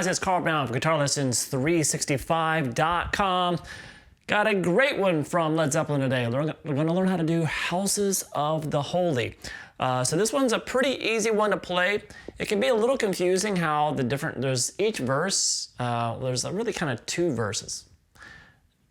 guys, it's Carl Brown from GuitarLessons365.com. Got a great one from Led Zeppelin today. We're going to learn how to do Houses of the Holy. So this one's a pretty easy one to play. It can be a little confusing how there's each verse, there's really kind of two verses.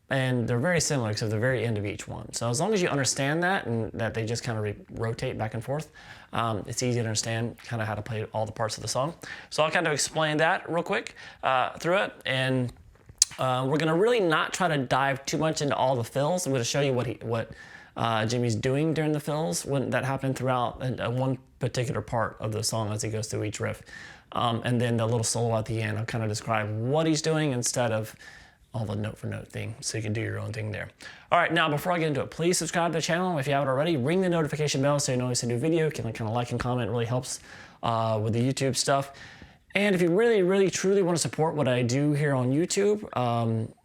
And they're very similar except the very end of each one. So as long as you understand that and that they just kind of rotate back and forth, it's easy to understand kind of how to play all the parts of the song. So I'll kind of explain that real quick through it. And we're gonna really not try to dive too much into all the fills. I'm gonna show you what Jimmy's doing during the fills when that happened throughout one particular part of the song as he goes through each riff. And then the little solo at the end, I'll kind of describe what he's doing instead of all the note for note thing, so you can do your own thing there. All right, now before I get into it, please subscribe to the channel if you haven't already. Ring the notification bell so you know when it's a new video. You can kind of like and comment, it really helps with the YouTube stuff. And if you really, really, truly want to support what I do here on YouTube,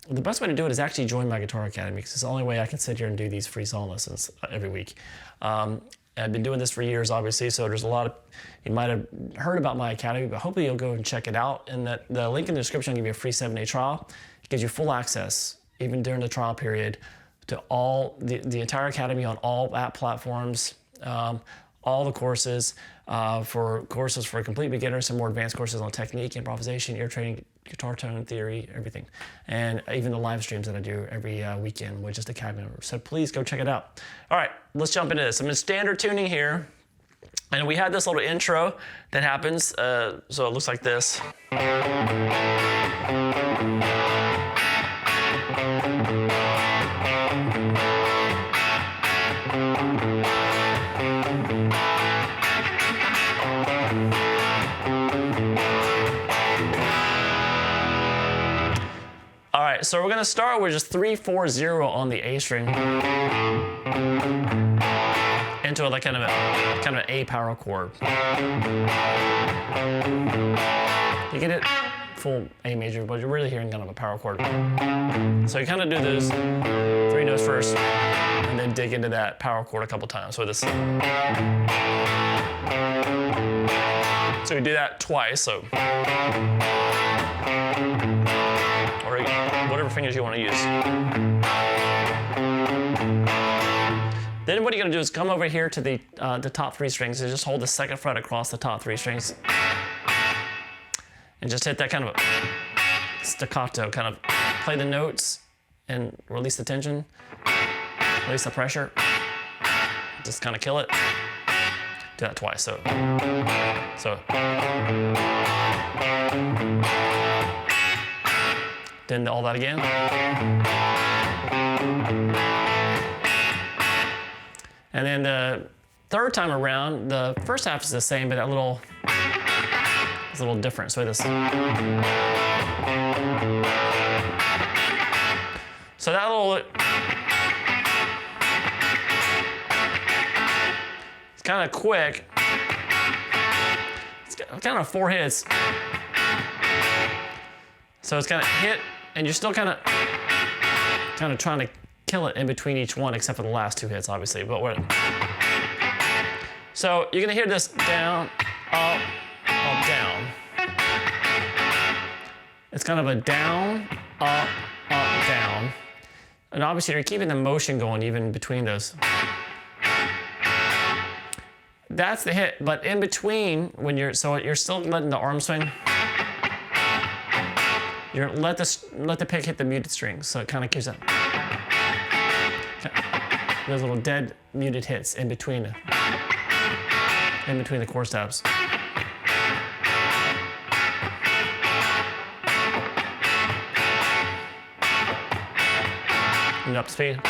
the best way to do it is actually join my Guitar Academy, because it's the only way I can sit here and do these free song lessons every week. I've been doing this for years, obviously, so there's a lot of, you might have heard about my academy, but hopefully you'll go and check it out. And the link in the description will give you a free 7-day trial. It gives you full access, even during the trial period, to all the entire academy on all app platforms, all the courses, for courses for complete beginners, some more advanced courses on technique, improvisation, ear training, guitar tone theory, everything. And even the live streams that I do every weekend with just academy members. So please go check it out. All right, let's jump into this. I'm in standard tuning here. And we had this little intro that happens, so it looks like this. All right, so we're gonna start with just 3-4-0 on the A string into like kind of an A power chord. You get it full A major, but you're really hearing kind of a power chord. So you kind of do those 3 notes first, and then dig into that power chord a couple times. So this. So you do that twice. So. Or whatever fingers you want to use. Then what you're going to do is come over here to the top 3 strings and just hold the 2nd fret across the top 3 strings. And just hit that kind of a staccato, kind of play the notes and release the tension, release the pressure, just kind of kill it. Do that twice, so. Then all that again. And then the 3rd time around, the first half is the same, but that little is a little different. So this. So that little, it's kind of quick. It's kind of 4 hits. So it's kind of hit, and you're still kind of trying to kill it in between each one, except for the last 2 hits, obviously. But so you're gonna hear this down, up, up, down. It's kind of a down, up, down. And obviously you're keeping the motion going even between those. That's the hit, but in between, you're still letting the arm swing. You let the pick hit the muted strings, so it kind of gives that those little dead muted hits in between the chord steps. And up speed.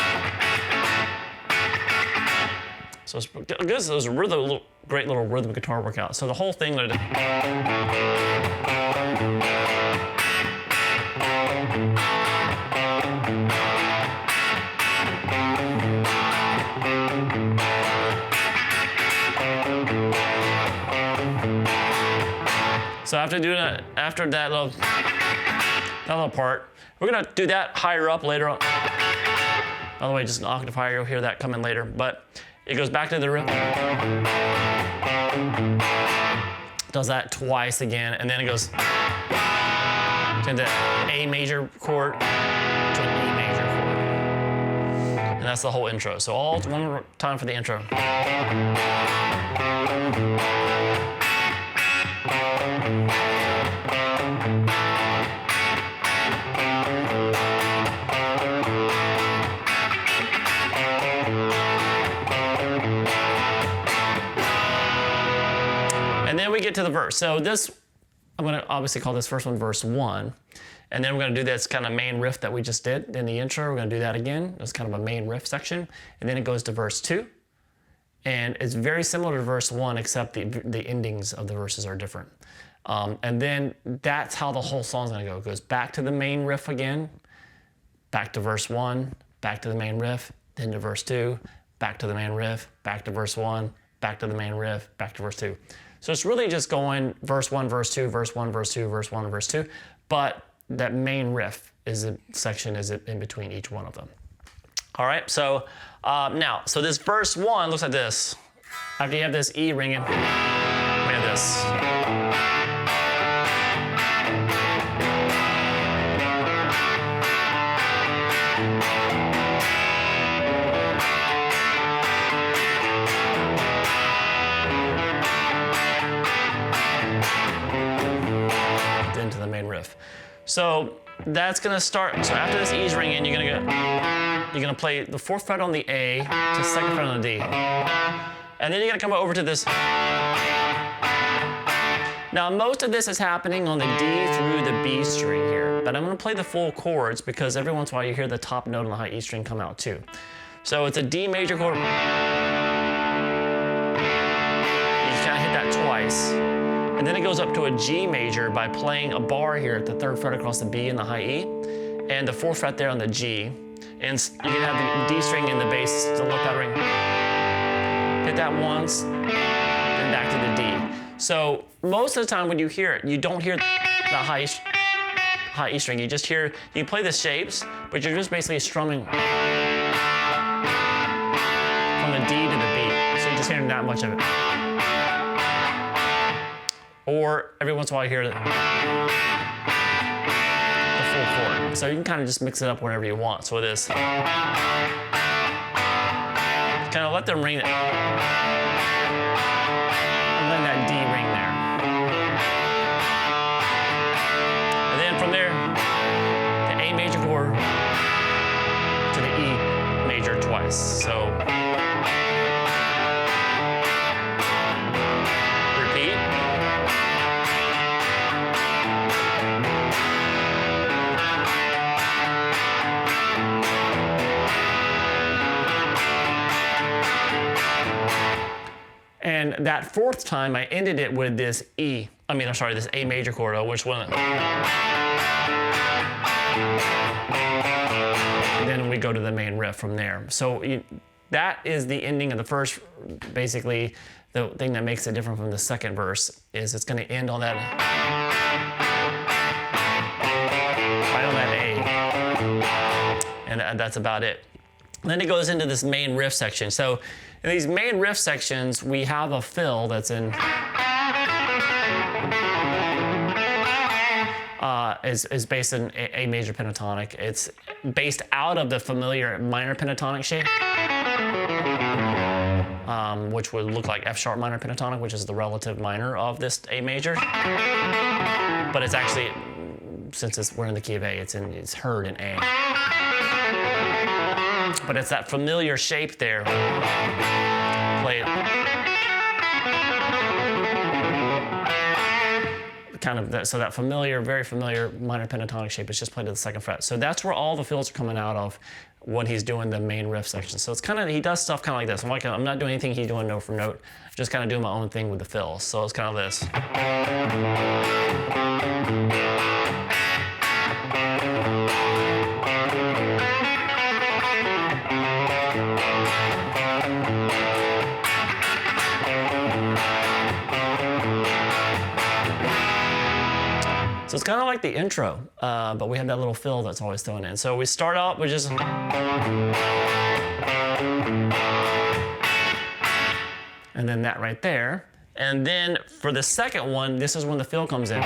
So it's good. This is a really great little rhythm guitar workout. So the whole thing. So after that little part, we're gonna do that higher up later on. By the way, just an octave higher, you'll hear that coming later, but it goes back to the riff. Does that twice again, and then it goes. to the A major chord to an E major chord. And that's the whole intro. So all one more time for the intro. And then we get to the verse. So this, I'm gonna obviously call this first one verse 1. And then we're gonna do this kind of main riff that we just did in the intro. We're gonna do that again. It's kind of a main riff section. And then it goes to verse 2. And it's very similar to verse 1, except the endings of the verses are different. And then that's how the whole song's gonna go. It goes back to the main riff again, back to verse 1, back to the main riff, then to verse 2, back to the main riff, back to verse 1, back to the main riff, back to verse 2. So it's really just going verse 1, verse 2, verse 1, verse 2, verse 1, verse 2. But that main riff is a section is in between each one of them. All right, so now, so this verse 1 looks like this. After you have this E ringing, we have this. Into the main riff. So that's gonna start. So after this E's ringing, you're gonna play the 4th fret on the A to 2nd fret on the D, and then you're gonna come over to this. Now most of this is happening on the D through the B string here, but I'm gonna play the full chords because every once in a while you hear the top note on the high E string come out too. So it's a D major chord. You just kind of hit that twice. And then it goes up to a G major by playing a bar here at the 3rd fret across the B and the high E, and the 4th fret there on the G. And you can have the D string and the bass still let that ring. Hit that once, then back to the D. So most of the time when you hear it, you don't hear the high E string. You just hear, you play the shapes, but you're just basically strumming from the D to the B. So you're just hearing that much of it. Or every once in a while you hear the full chord. So you can kind of just mix it up whenever you want. So it is. Kind of let them ring it. And let that D ring there. And then from there, the A major chord to the E major twice. So repeat. And that 4th time, I ended it with this this A major chord, which one? And then we go to the main riff from there. So that is the ending of the first, basically, the thing that makes it different from the second verse is it's gonna end on that, right on that A. And that's about it. And then it goes into this main riff section. So in these main riff sections, we have a fill that's in, is based in A major pentatonic. It's based out of the familiar minor pentatonic shape, which would look like F sharp minor pentatonic, which is the relative minor of this A major. But it's actually, since we're in the key of A, it's heard in A. But it's that familiar shape there. Play it. Kind of so that familiar, very familiar minor pentatonic shape is just played to the 2nd fret. So that's where all the fills are coming out of when he's doing the main riff section. So it's kind of, he does stuff kind of like this. I'm not doing anything he's doing note for note, just kind of doing my own thing with the fills. So it's kind of this. So it's kind of like the intro, but we have that little fill that's always thrown in. So we start out with just, and then that right there. And then for the second one, this is when the fill comes in.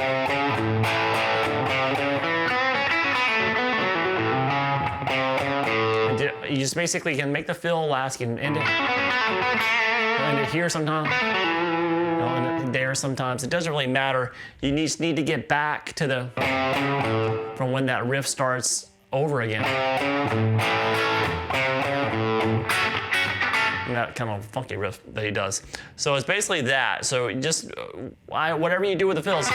You just basically can make the fill last. You can end it here sometimes, end it there sometimes. It doesn't really matter. You just need to get back to from when that riff starts over again. And that kind of funky riff that he does. So it's basically that. So just whatever you do with the fills.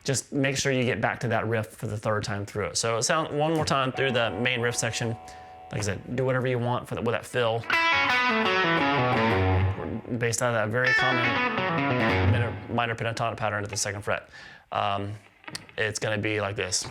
Just make sure you get back to that riff for the third time through it. So sound one more time through the main riff section. Like I said, do whatever you want with that fill. Based on that very common minor pentatonic pattern at the 2nd fret. It's going to be like this.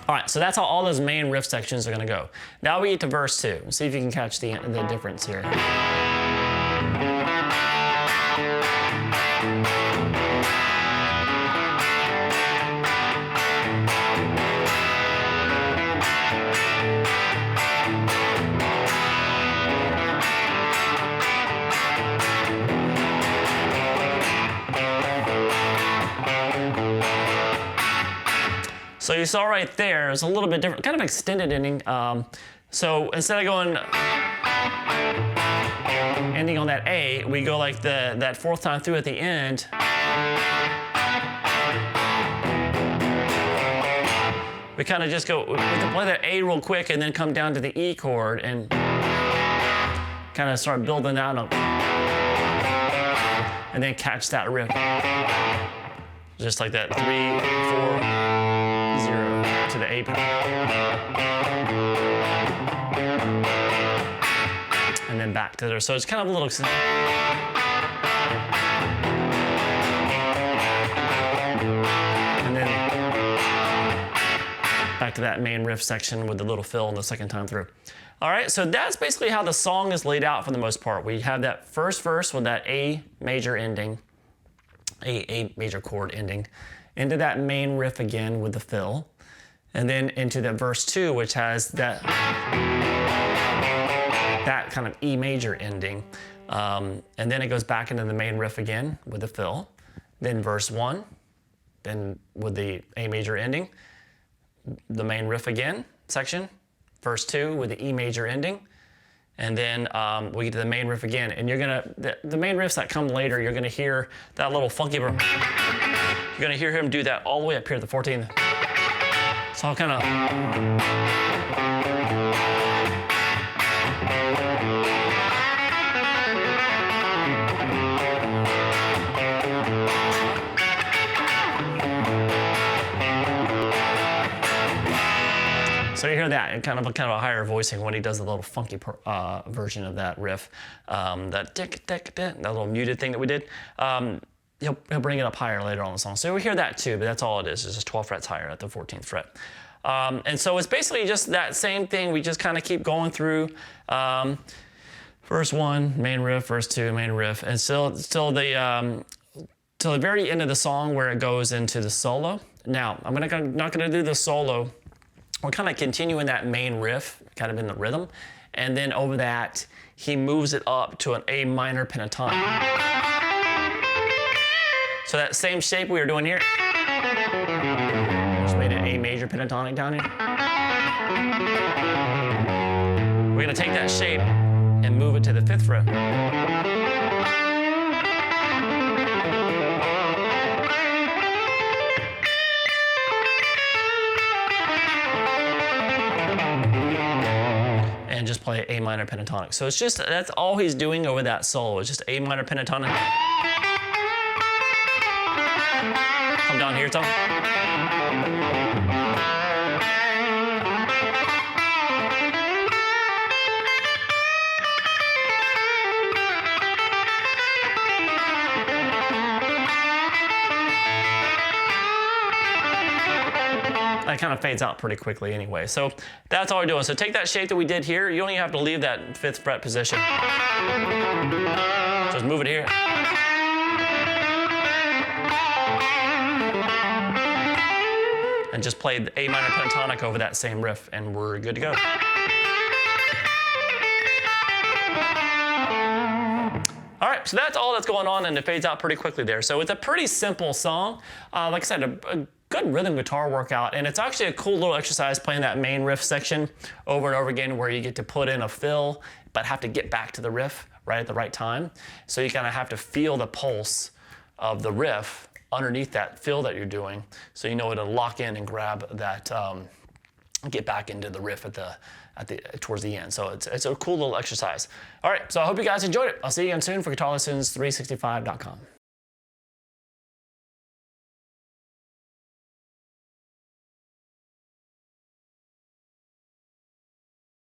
All right, so that's how all those main riff sections are going to go. Now we get to verse 2. See if you can catch the difference here. So you saw right there, it's a little bit different, kind of extended ending. So instead of going ending on that A, we go like that 4th time through at the end. We kind of just go, we can play that A real quick and then come down to the E chord and kind of start building out and then catch that riff. Just like that 3, 4, 0 to the A. And then back to there. So it's kind of a little. And then back to that main riff section with the little fill in the 2nd time through. All right, so that's basically how the song is laid out for the most part. We have that first verse with that A major ending, A major chord ending, into that main riff again with the fill, and then into the verse 2, which has that kind of E major ending. And then it goes back into the main riff again with the fill. Then verse 1, then with the A major ending, the main riff again section, verse 2 with the E major ending, and then we get to the main riff again. And you're gonna, the main riffs that come later, you're gonna hear that little funky, you're gonna hear him do that all the way up here at the 14th. So I'll kind of, so you hear that, and kind of a higher voicing when he does the little funky version of that riff, that little muted thing that we did. He'll bring it up higher later on in the song. So we hear that too, but that's all it is. It's just 12 frets higher at the 14th fret. And so it's basically just that same thing. We just kind of keep going through verse 1, main riff, verse 2, main riff, and till the very end of the song where it goes into the solo. Now, I'm not gonna do the solo. We're kind of continuing that main riff, kind of in the rhythm, and then over that, he moves it up to an A minor pentatonic. So that same shape we were doing here, just made an A major pentatonic down here. We're gonna take that shape and move it to the 5th fret. And just play A minor pentatonic. So it's just, that's all he's doing over that solo. It's just A minor pentatonic. Come down here, Tom. That kind of fades out pretty quickly anyway. So that's all we're doing. So take that shape that we did here. You only have to leave that 5th fret position. Just move it here. and just play the A minor pentatonic over that same riff, and we're good to go. All right, so that's all that's going on, and it fades out pretty quickly there. So it's a pretty simple song. Like I said, a good rhythm guitar workout, and it's actually a cool little exercise playing that main riff section over and over again, where you get to put in a fill, but have to get back to the riff right at the right time. So you kind of have to feel the pulse of the riff underneath that fill that you're doing, so you know to lock in and grab that, get back into the riff towards the end. So it's a cool little exercise. All right, so I hope you guys enjoyed it. I'll see you again soon for GuitarLessons365.com.